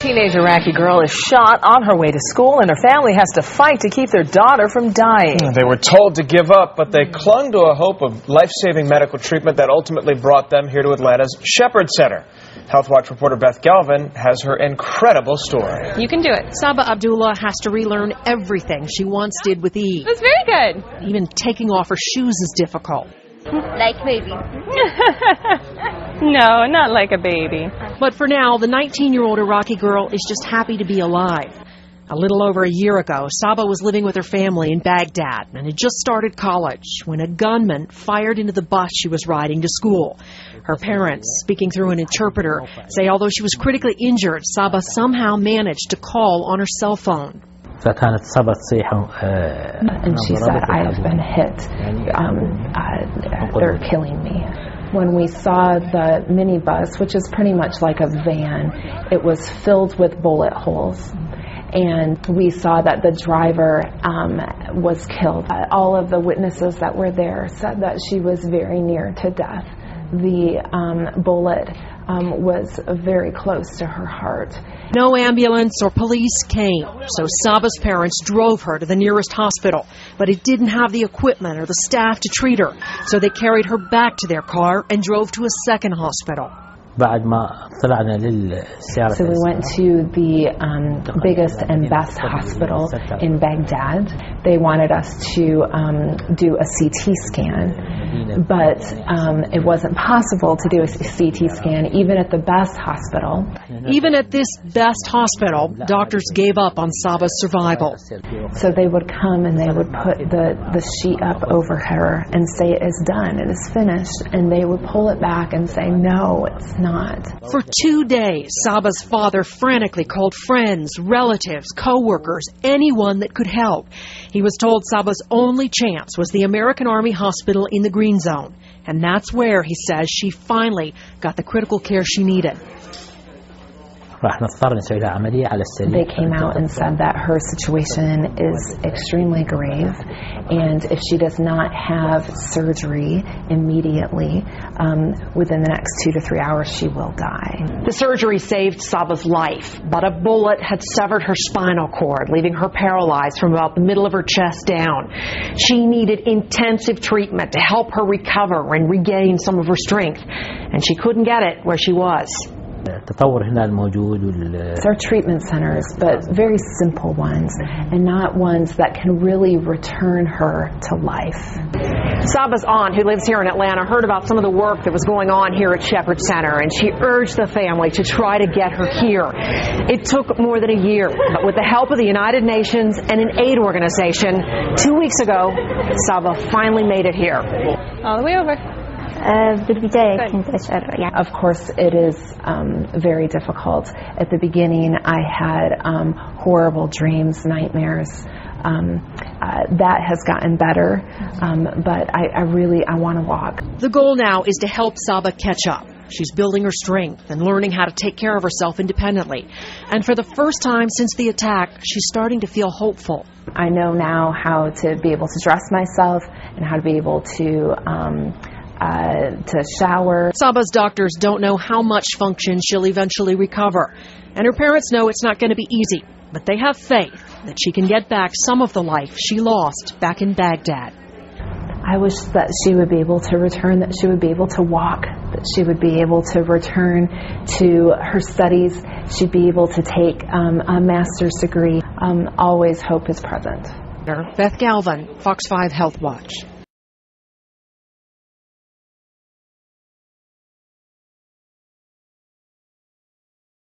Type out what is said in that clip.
teenage Iraqi girl is shot on her way to school, and her family has to fight to keep their daughter from dying. They were told to give up, but they clung to a hope of life-saving medical treatment that ultimately brought them here to Atlanta's Shepherd Center. Health Watch reporter Beth Galvin has her incredible story. You can do it. Saba Abdullah has to relearn everything she once did with ease. It was very good. Even taking off her shoes is difficult. Like baby. No, not like a baby. But for now, the 19-year-old Iraqi girl is just happy to be alive. A little over a year ago, Saba was living with her family in Baghdad and had just started college when a gunman fired into the bus she was riding to school. Her parents, speaking through an interpreter, say although she was critically injured, Saba somehow managed to call on her cell phone. And she said, I have been hit. They're killing me. When we saw the minibus, which is pretty much like a van, it was filled with bullet holes. And we saw that the driver was killed. All of the witnesses that were there said that she was very near to death. The bullet was very close to her heart. No ambulance or police came, so Saba's parents drove her to the nearest hospital. But it didn't have the equipment or the staff to treat her, so they carried her back to their car and drove to a second hospital. So we went to the biggest and best hospital in Baghdad. They wanted us to do a CT scan, but it wasn't possible to do a CT scan even at the best hospital. Even at this best hospital, doctors gave up on Saba's survival. So they would come and they would put the sheet up over her and say it is done, it is finished, and they would pull it back and say no, it's not. For 2 days, Saba's father frantically called friends, relatives, co-workers, anyone that could help. He was told Saba's only chance was the American Army hospital in the Green Zone. And that's where, he says, she finally got the critical care she needed. They came out and said that her situation is extremely grave, and if she does not have surgery immediately, within the next 2 to 3 hours, she will die. The surgery saved Saba's life, but a bullet had severed her spinal cord, leaving her paralyzed from about the middle of her chest down. She needed intensive treatment to help her recover and regain some of her strength, and she couldn't get it where she was. There are treatment centers, but very simple ones, and not ones that can really return her to life. Saba's aunt, who lives here in Atlanta, heard about some of the work that was going on here at Shepherd Center, and she urged the family to try to get her here. It took more than a year, but with the help of the United Nations and an aid organization, 2 weeks ago, Saba finally made it here. All the way over. Of course, it is very difficult. At the beginning, I had horrible dreams, nightmares. That has gotten better, but I want to walk. The goal now is to help Saba catch up. She's building her strength and learning how to take care of herself independently. And for the first time since the attack, she's starting to feel hopeful. I know now how to be able to dress myself and how to be able to shower. Saba's doctors don't know how much function she'll eventually recover. And her parents know it's not going to be easy, but they have faith that she can get back some of the life she lost back in Baghdad. I wish that she would be able to return, that she would be able to walk, that she would be able to return to her studies, she'd be able to take a master's degree. Always hope is present. Beth Galvin, Fox 5 Health Watch.